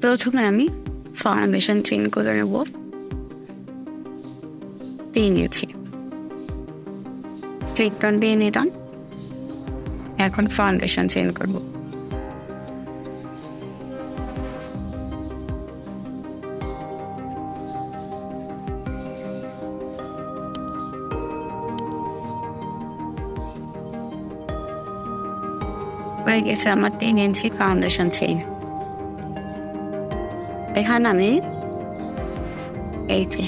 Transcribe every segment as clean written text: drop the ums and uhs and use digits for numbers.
প্রথমে আমি foundation chain করে নেব 3 ইঞ্চি স্ট্রেট টার্ন দিয়ে নিলাম। এখন ফাউন্ডেশন চেইন করব। হয়ে গেছে আমার 3 ইঞ্চি ফাউন্ডেশন চেইন। এখানে আমি এই যে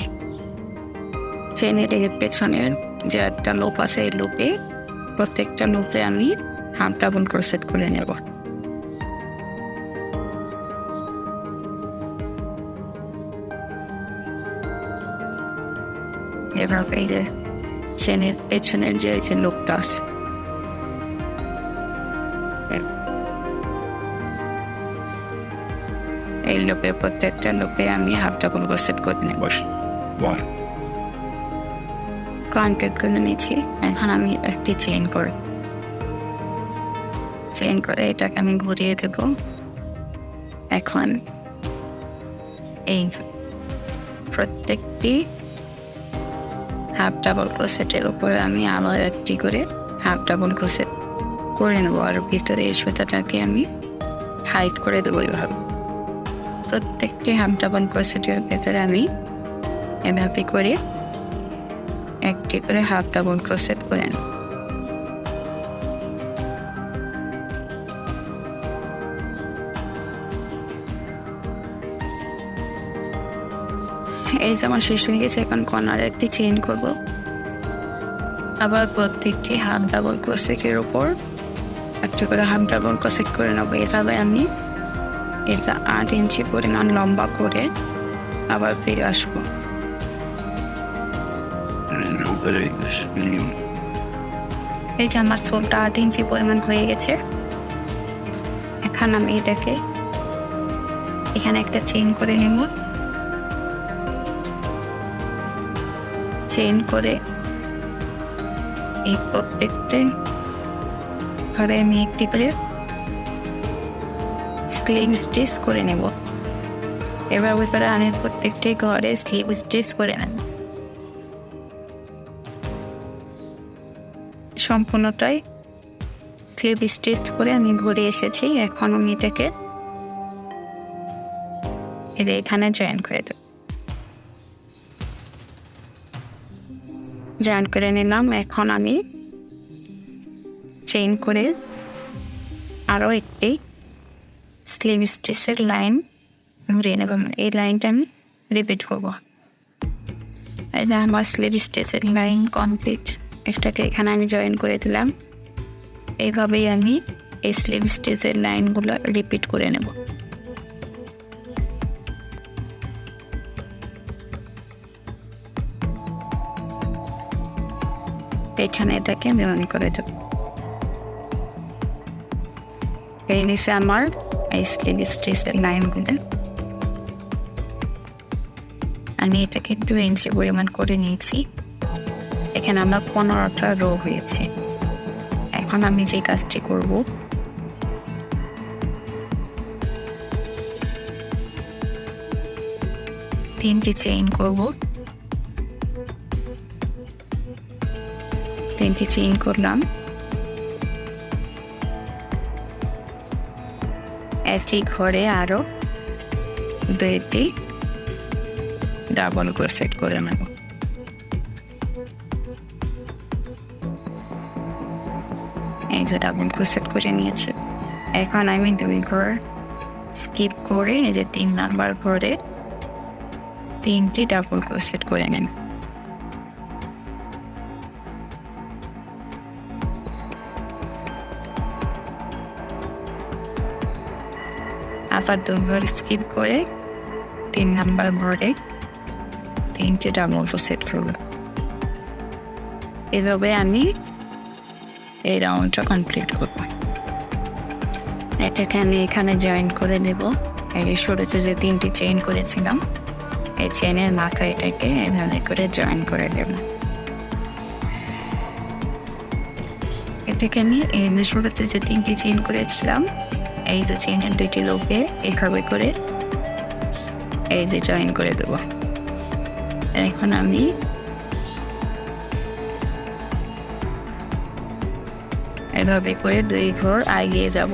চেইনের পেছনের যে একটা লুপ আছে এই লুপে প্রত্যেকটা লুপে আমি হাফ ডাবল ক্রোশেট করে নেব। এভাবে এই যে চেইনের পেছনের যে লুপটা আছে এই লুপে প্রত্যেকটা লুপে আমি হাফ ডাবল ক্রোশেট করে নেব। কমপ্লিট করে নিয়েছি। এখন আমি একটি চেইন করে এটাকে আমি ঘুরিয়ে দেব। এখন এই প্রত্যেকটি হাফ ডাবল ক্রোশেটের উপরে আমি আবার একটি করে হাফ ডাবল ক্রোশেট করে নেব, আর ভিতরে এই সুতাটাকে আমি হাইড করে দেবো। এইভাবে প্রত্যেকটি হাফ ডাবল ক্রোশেটের ভেতরে আমি এভাবে করে একটি করে হাফ ডাবল ক্রোশেট করে নেব। এই যে আমার শেষ হয়ে গেছে। এখন কর্নারে একটি চেইন করব। আবার প্রত্যেকটি হাফ ডাবল ক্রোশেটের উপর একটা করে হাফ ডাবল ক্রোশেট করে নেব। এভাবে আমি এটা 8 ইঞ্চি পরিমাণ লম্বা করে আবার ফিরে আসবো। এই যে আমার সোলটা 8 ইঞ্চি পরিমাণ হয়ে গেছে। এখন আমি এটাকে এখানে একটা চেইন করে নেব। চেইন করে এই প্রত্যেকটা ঘরে আমি একটি করে স্লিভ স্টিচ করে নেব। এবার করে আমি প্রত্যেকটি ঘরে স্লিভ স্টিচ করে নেব। সম্পূর্ণটাই স্লিভ স্টিচ করে আমি ঘুরে এসেছি। এখন আমি এটাকে এখানে জয়েন করে দেব। জয়েন করে নিলাম। এখন আমি চেইন করে আরও একটি স্লিভ স্টিচের লাইন ঘুরিয়ে নেব। এই লাইনটা আমি রিপিট করব। এই যে আমার স্লিভ স্টিচের লাইন কমপ্লিট। এটাকে এখানে আমি জয়েন করে দিলাম। এইভাবেই আমি এই স্লিভ স্টিচের লাইনগুলো রিপিট করে নেব। এখানে এটাকে জয়েন করে দেব। এই নিচে আমার এই স্লিভ স্টিচের লাইনগুলো আমি এটাকে 2 ইঞ্চি পরিমাণ করে নিয়েছি। এখানে আমার 15টা রো হয়েছে। এখন আমি যে কাজটি করব, তিনটি চেইন করব। 3টি চেইন করলাম। একটি ঘরে আরো 2টি ডাবল ক্রোশেট করে নেব। এই যে ডাবল ক্রোশেট করে নিয়েছি। এখন আমি 2 ঘর স্কিপ করে এই যে 3 নাম্বার ঘরে 3টি ডাবল ক্রোশেট করে নেব। আবার 2 ঘর স্কিপ করে 3 নাম্বার ঘরে 3টি ডাবল ক্রোশেট করব। এভাবে আমি এই রাউন্ডটা কমপ্লিট করব। এটাকে আমি এখানে জয়েন করে নেব। এই শুরুতে যে 3টি চেইন করেছিলাম এই চেইনের মাথায় এটাকে এভাবে করে জয়েন করে দেব। এটাকে আমি এই শুরুতে যে 3টি চেইন করেছিলাম এই যে চেইনের 2টি লুপে এভাবে করে এই যে জয়েন করে দেব। এখন আমি এভাবে করে 2 ঘর এগিয়ে যাব।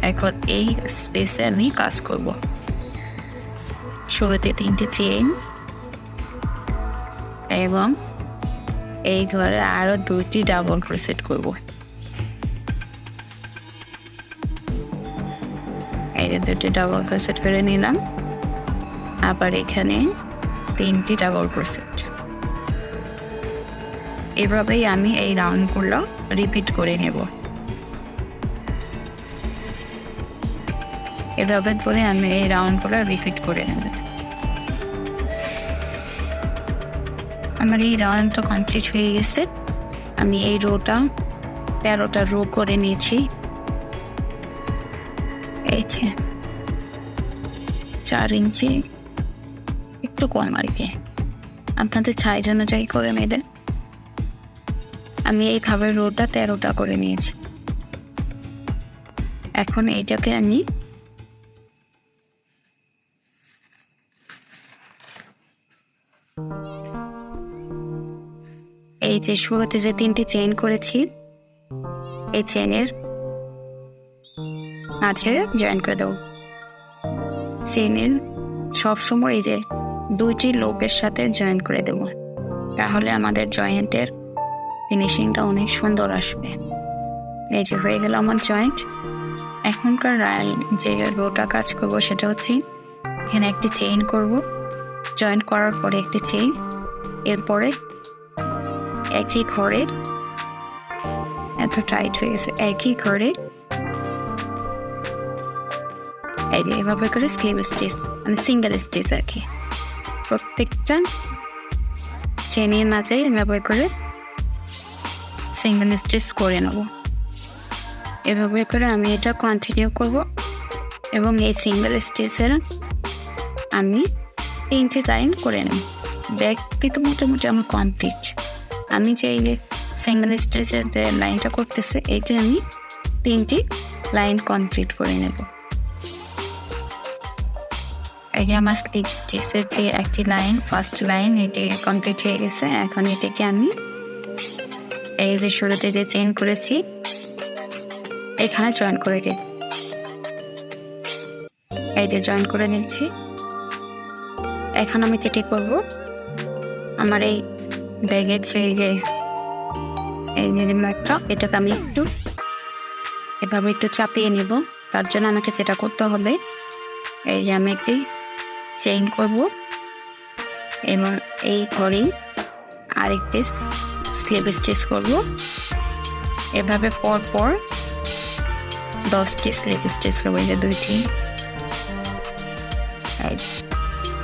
এখন এই স্পেসে আমি কাজ করব। শুরুতে 3টি চেইন এবং এই ঘরে আরো 2টি ডাবল ক্রোশেট করব। এই যে 2টি ডাবল ক্রোশেট করে নিলাম। আবার এখানে 3টি ডাবল ক্রোশেট। এভাবেই আমি এই রাউন্ডগুলো রিপিট করে নেব। এভাবে করে আমি এই রাউন্ডগুলো রিপিট করে নেব। আমার এই রাউন্ডটা কমপ্লিট হয়ে গেছে। আমি এই রোটা 13টা রো করে নিয়েছি। এই যে 4 ইঞ্চি একটু কম আর কি, আপনাদের সাইজ অনুযায়ী করে নেবেন। আমি এইভাবে রোটা 13টা করে নিয়েছি। এখন এইটাকে আমি এই যে শুরুতে যে 3টি চেইন করেছি এই চেইনের মাঝে জয়েন করে দেবো। চেইনের সবসময় এই যে 2টি লোপের সাথে জয়েন করে দেব, তাহলে আমাদের জয়েন্টের ফিনিশিংটা অনেক সুন্দর আসবে। এই যে হয়ে গেল আমার জয়েন্ট। এখনকার যে রোটা কাজ করব সেটা হচ্ছে এখানে একটি চেইন করব, জয়েন করার পরে একটি চেইন, এরপরে একই ঘরের এত টাইট হয়ে গেছে, একই ঘরে এই যে এভাবে করে স্লিপ স্টিচ মানে সিঙ্গেল স্টিচ আর কি, প্রত্যেকটা চেইনের মাঝে এভাবে করে সিঙ্গেল স্টিচ করে নেব। এভাবে করে আমি এটা কন্টিনিউ করব এবং এই সিঙ্গেল স্টিচের আমি 3টি লাইন করে নেব। ব্যাক কিন্তু মোটামুটি আমার কমপ্লিট। আমি যে এই সিঙ্গেল স্টিচের যে লাইনটা করতেছি এইটা আমি 3টি লাইন কমপ্লিট করে নেব। এই যে আমার স্লিপ স্টিচের যে একটি লাইন, ফার্স্ট লাইন, এটি কমপ্লিট হয়ে গেছে। এখন এটাকে আমি এই যে শুরুতে যে চেইন করেছি এখানে জয়েন করে দিই। এই যে জয়েন করে নিচ্ছি। এখন আমি যেটি করব, আমার এই ব্যাগের যে এই যে ব্যাগটা এটাকে আমি একটু এভাবে একটু চাপিয়ে নেব। তার জন্য আমাকে যেটা করতে হবে, এই যে আমি একটি চেইন করব এবং এই ঘরেই আরেকটি স্লিপ স্টিচ করব। এভাবে পর 10টি স্লিপ স্টিচ করবো। এই যে 2টি,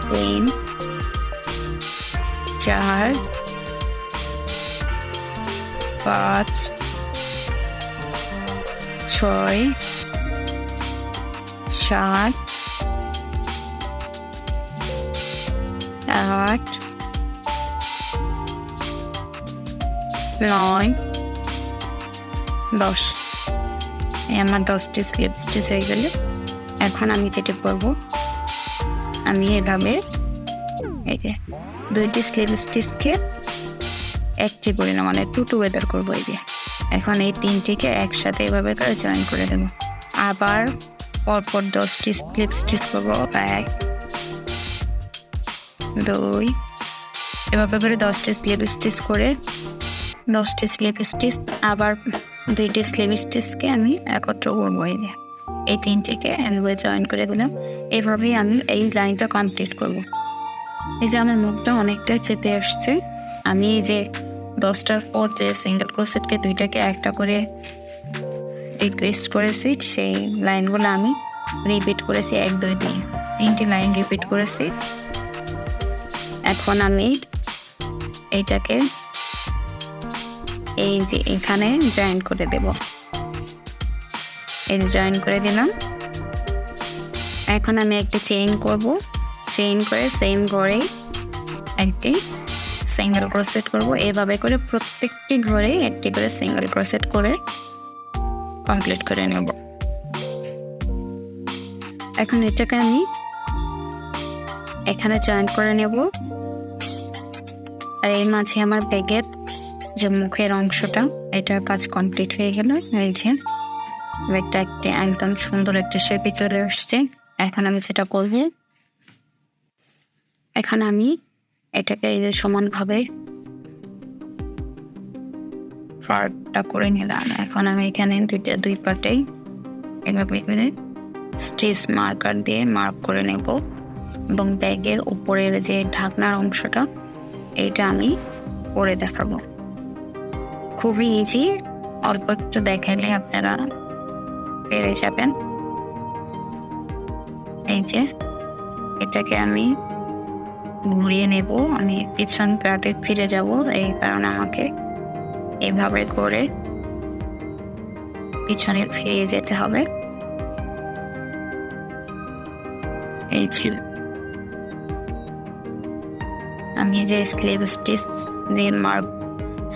3, 4, 5, 6, 7, 8, 9, 10। আমার 10টি স্লিপ স্টিচ হয়ে গেল। এখন আমি যেটা করব, আমি এভাবে এই যে 2টি স্লিপ স্টিচকে একটি করে না মানে টুগেদার করবো। এই যে এখন এই 3টিকে একসাথে এভাবে করে জয়েন করে দেবো। আবার পরপর 10টি স্লিপ স্টিচ করবো। 1, 2, এভাবে করে 10টি স্লিপ স্টিচ করে 10টি স্লিপ স্টিচ আবার 2টি স্লিপ স্টিচকে আমি একত্র করবো। এই 3টিকে এভাবে জয়েন করে দিলাম। এভাবেই আমি এই লাইনটা কমপ্লিট করব। এই যে আমার মুখটা অনেকটা চেপে আসছে। আমি এই যে 10টার পর যে সিঙ্গেল ক্রোশেটকে 2টাকে একটা করে ডিক্রিজ করেছি, সেই লাইনগুলো আমি রিপিট করেছি 1, 2, 3টি লাইন রিপিট করেছি। এখন আমি এইটাকে এই যে এখানে জয়েন করে দেব। এই জয়েন করে দিলাম। এখন আমি একটা চেইন করব, চেইন করে সেম ঘরে একটি সিঙ্গেল ক্রোশেট করব। এভাবে করে প্রত্যেকটি ঘরে একটি করে সিঙ্গেল ক্রোশেট করে কমপ্লিট করে নেব। এখন এটাকে আমি এখানে জয়েন করে নেব। আর এই মাঝে আমার ব্যাগের যে মুখের অংশটা, এটার কাজ কমপ্লিট হয়ে গেল। এই যে ব্যাগটা একদম সুন্দর একটা শেপে চলে আসছে। এখন আমি যেটা করব, এখন আমি এটাকে এই যে সমানভাবে পার্টটা করে নিলাম। এখন আমি এখানে দুই পার্টেই এভাবে করে স্টিচ মার্কার দিয়ে মার্ক করে নেব এবং ব্যাগের উপরের যে ঢাকনার অংশটা, এইটা আমি করে দেখাবো। খুবই ইজি, অল্প একটু দেখাইলে আপনারা পেরে যাবেন। এই যে এটাকে আমি ঘুরিয়ে নেব, আমি পিছন পার্টে ফিরে যাব, এই কারণে আমাকে এভাবে করে পিছনে ফিরে যেতে হবে। এই ছিল আমি যে স্লিভ স্টিচ দিয়ে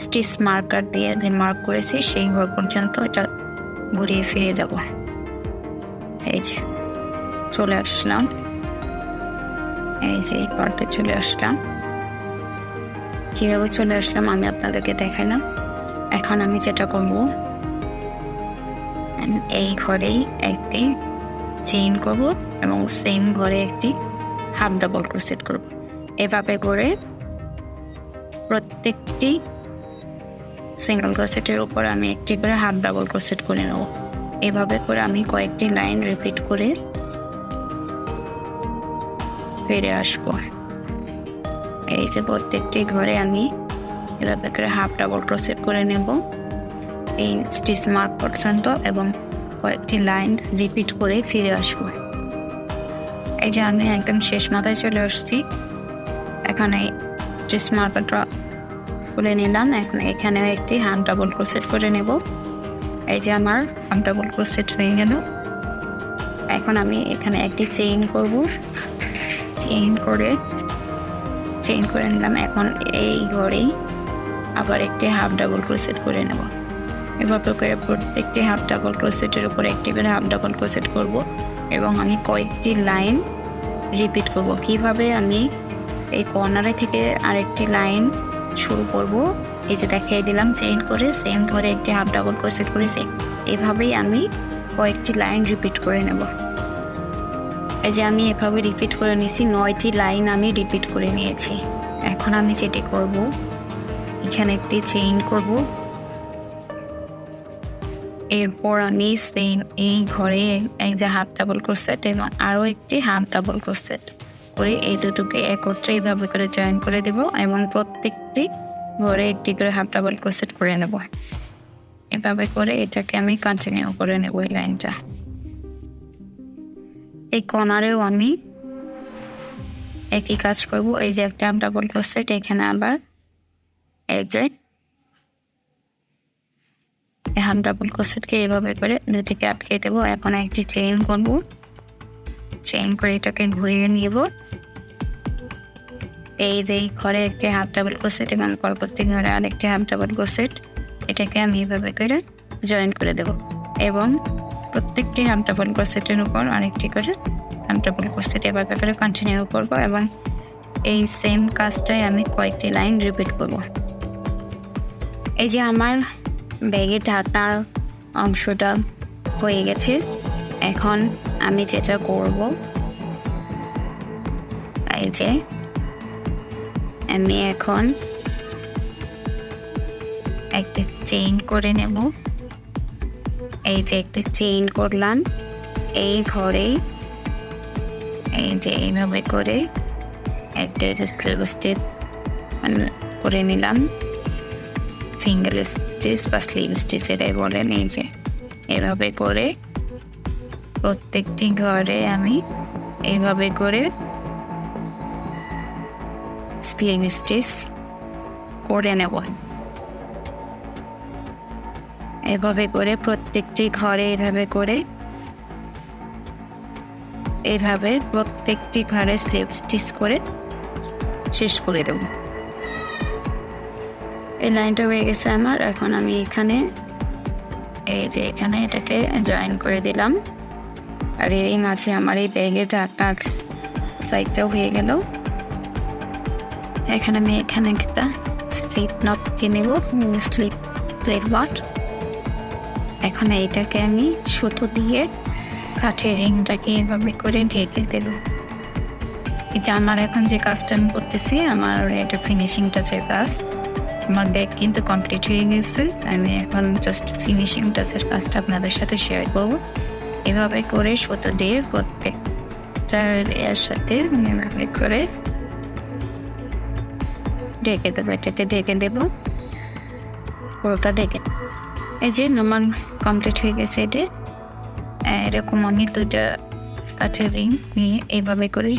স্টিচ মার্কার দিয়ে যে মার্ক করেছি সেই ঘর পর্যন্ত এটা ঘুরিয়ে ফিরে যাব। এই যে চলে আসলাম, এই যে এই পার্টে চলে আসলাম। কিভাবে চলে আসলাম আমি আপনাদেরকে দেখাইলাম। এখন আমি যেটা করব, এই ঘরেই একটি চেইন করব এবং সেম ঘরে একটি হাফ ডাবল ক্রোশেট করব। এভাবে করে প্রত্যেকটি সিঙ্গেল ক্রোশেটের উপর আমি একটি করে হাফ ডাবল ক্রোশেট করে নেব। এভাবে করে আমি কয়েকটি লাইন রিপিট করে ফিরে আসবো। এই যে প্রত্যেকটি ঘরে আমি এভাবে করে হাফ ডাবল ক্রোশেট করে নেব এই স্টিচ মার্ক পর্যন্ত এবং কয়েকটি লাইন রিপিট করে ফিরে আসবো। এই যে আমি একদম শেষ মাথায় চলে আসছি। এখন এই স্টিচ মার্কারটা খুলে নিলাম। এখন এখানে একটি হাফ ডাবল ক্রোশেট করে নেব। এই যে আমার হাফ ডাবল ক্রোশেট হয়ে গেল। এখন আমি এখানে একটি চেইন করব, চেইন করে নিলাম। এখন এই ঘরেই আবার একটি হাফ ডাবল ক্রোশেট করে নেব। এভাবে করে প্রত্যেকটি হাফ ডাবল ক্রোশেটের উপর একটি করে হাফ ডাবল ক্রোশেট করব এবং আমি কয়েকটি লাইন রিপিট করব। কিভাবে আমি এই কর্নারে থেকে আরেকটি লাইন শুরু করব, এই যে দেখিয়ে দিলাম, চেইন করে সেম ধরে একটি হাফ ডাবল ক্রোশেট করেছি। এভাবেই আমি কয়েকটি লাইন রিপিট করে নেব। এই যে আমি এভাবে রিপিট করে নিয়েছি, 9টি লাইন আমি রিপিট করে নিয়েছি। এখন আমি যেটি করব, এখানে একটি চেইন করব, এরপর আমি সেম এই ঘরে এক যে হাফ ডাবল ক্রোশেট এবং আরও একটি হাফ ডাবল ক্রোশেট করে এই দুটোকে একত্রে এইভাবে করে জয়েন করে দেব এবং প্রত্যেকটি ঘরে একটি করে হাফ ডাবল ক্রোশেট করে নেব। এভাবে করে এটাকে আমি কন্টিনিউ করে নেব এই লাইনটা। এই কর্নারেও আমি একই কাজ করব। এই যে একটা হাফ ডাবল ক্রোশেট, এখানে আবার এই যে হাফ ডাবল ক্রোশেটকে এভাবে করে দুটিকে আটকে দেবো। এখন একটি চেইন করব, চেইন করে এটাকে ঘুরিয়ে নিব। এই যে ঘরে একটি হাফ ডাবল ক্রোশেট এবং পরবর্তী ঘরে আরেকটি হাফ ডাবল ক্রোশেট, এটাকে আমি এভাবে করে জয়েন করে দেব এবং প্রত্যেকটি হাফ ডাবল ক্রোশেটের উপর আরেকটি করে হাফ ডাবল ক্রোশেট এভাবে করে কন্টিনিউ করব এবং এই সেম কাজটাই আমি কয়েকটি লাইন রিপিট করব। এই যে আমার ব্যাগের ঢাকনার অংশটা হয়ে গেছে। এখন আমি যেটা করব, এই যে আমি এখন একটা চেইন করে নেব। এই যে একটা চেইন করলাম এই ঘরে, এই যে এইভাবে করে একটা স্লিভ স্টিচ করে নিলাম, সিঙ্গেল স্টিচ বা স্লিভ স্টিচ এটাই বলেন। এই যে এভাবে করে প্রত্যেকটি ঘরে আমি এইভাবে করে স্লিভ স্টিচ করে নেব। এভাবে করে প্রত্যেকটি ঘরে এইভাবে প্রত্যেকটি ঘরে স্লিভ স্টিচ করে শেষ করে দেব। এই লাইনটা হয়ে গেছে আমার। এখন আমি এখানে এই যে এখানে এটাকে জয়েন করে দিলাম। আর এই মাঝে আমার এই ব্যাগের ঢাকনার সাইডটাও হয়ে গেল। এখন আমি এখানে একটা স্লিপ নট কিনে নেব, স্লিপ নট। এখন এইটাকে আমি সুতো দিয়ে কাঠের রিংটাকে এভাবে করে ঢেকে দেব। এটা আমার এখন যে কাজটা আমি করতেছি, আমার এটা ফিনিশিং টাচের কাজ। আমার ব্যাগ কিন্তু কমপ্লিট হয়ে গেছে, আমি এখন জাস্ট ফিনিশিং টাচের কাজটা আপনাদের সাথে শেয়ার করবো। এভাবে করে সুতো দিয়ে প্রত্যেকটা এর সাথে এভাবে করে ঢেকে দেবো। এটাকে ঢেকে দেবো, পুরোটা ঢেকে। এই যে আমার কমপ্লিট হয়ে গেছে। এটা এরকম আমি 2টা কাঠের রিং নিয়ে এইভাবে করে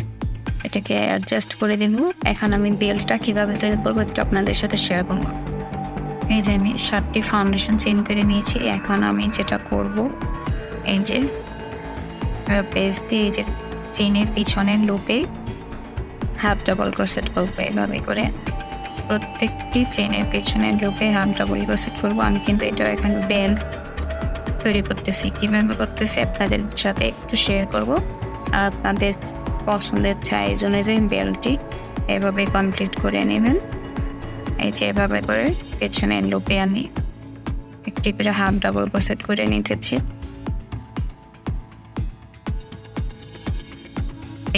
এটাকে অ্যাডজাস্ট করে দেবো। এখন আমি বেলটা কীভাবে তৈরি করবো এটা আপনাদের সাথে শেয়ার করবো। এই যে আমি 7টি ফাউন্ডেশন চেইন করে নিয়েছি। এখন আমি যেটা করব, এই যে পেজ দিয়ে এই যে চেইনের পিছনের লুপে হাফ ডাবল ক্রোশেট করবো। এভাবে করে প্রত্যেকটি চেইনের পিছনের লুপে হাফ ডাবল ক্রোশেট করবো। আমি কিন্তু এটা এখন বেল তৈরি করতেছি, কীভাবে করতেছি আপনাদের সাথে একটু শেয়ার করব। আর আপনাদের পছন্দের সাইজ অনুযায়ী বেলটি এভাবে কমপ্লিট করে নেবেন। এই যে এভাবে করে পেছনের লুপে আমি একটি করে হাফ ডাবল ক্রোশেট করে নিতেছি।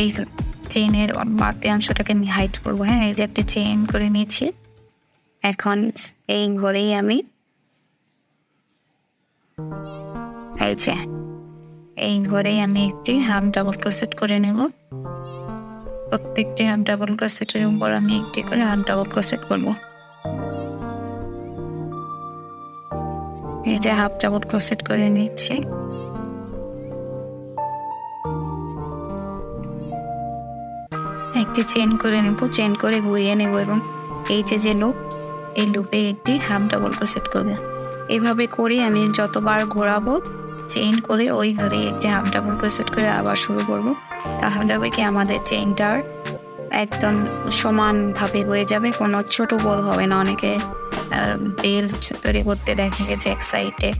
এই চেইনের বাড়তি অংশটাকে আমি হাইড করবো। হ্যাঁ, এই যে একটা চেইন করে নিয়েছি। এখন এই ঘরেই আমি একটি হাফ ডাবল ক্রোশেট করে নেব। প্রত্যেকটি হাফ ডাবল ক্রোশেটের উপর আমি একটি করে হাফ ডাবল ক্রোশেট করব। এই যে হাফ ডাবল ক্রোশেট করে নিচ্ছি। একটি চেইন করে নেব, চেইন করে ঘুরিয়ে নেব এবং এই যে লুপ, এই লুপে একটি হাফ ডাবল ক্রোশেট করব। এইভাবে করে আমি যতবার ঘোরাবো চেইন করে ওই ঘরে একটি হাফ ডাবল ক্রোশেট করে আবার শুরু করব। তাহলে হবে কি আমাদের চেইনটার একদম সমানভাবে হয়ে যাবে, কোনো ছোট বড় হবে না। অনেকে বেল্ট তৈরি করতে দেখা গেছে এক সাইডে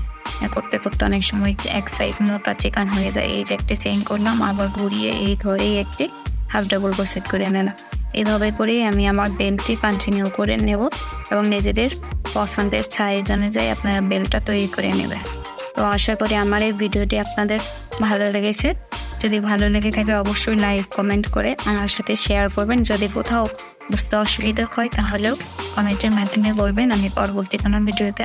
করতে করতে অনেক সময় এক সাইড মোটা চিকান হয়ে যায়। এই যে একটা চেইন করলাম, আবার ঘুরিয়ে এই ঘরেই একটি হাফ ডাবল ক্রোশেট করে নিলাম। এভাবে করেই আমি আমার বেল্টটি কন্টিনিউ করে নেব এবং নিজেদের পছন্দের সাইজ অনুযায়ী আপনারা বেল্টটা তৈরি করে নেবেন। তো আশা করি আমার এই ভিডিওটি আপনাদের ভালো লেগেছে। যদি ভালো লেগে থাকে অবশ্যই লাইক কমেন্ট করে আমার সাথে শেয়ার করবেন। যদি কোথাও বুঝতে অসুবিধা হয় তাহলেও কমেন্টের মাধ্যমে বলবেন, আমি পরবর্তী কোনো ভিডিওতে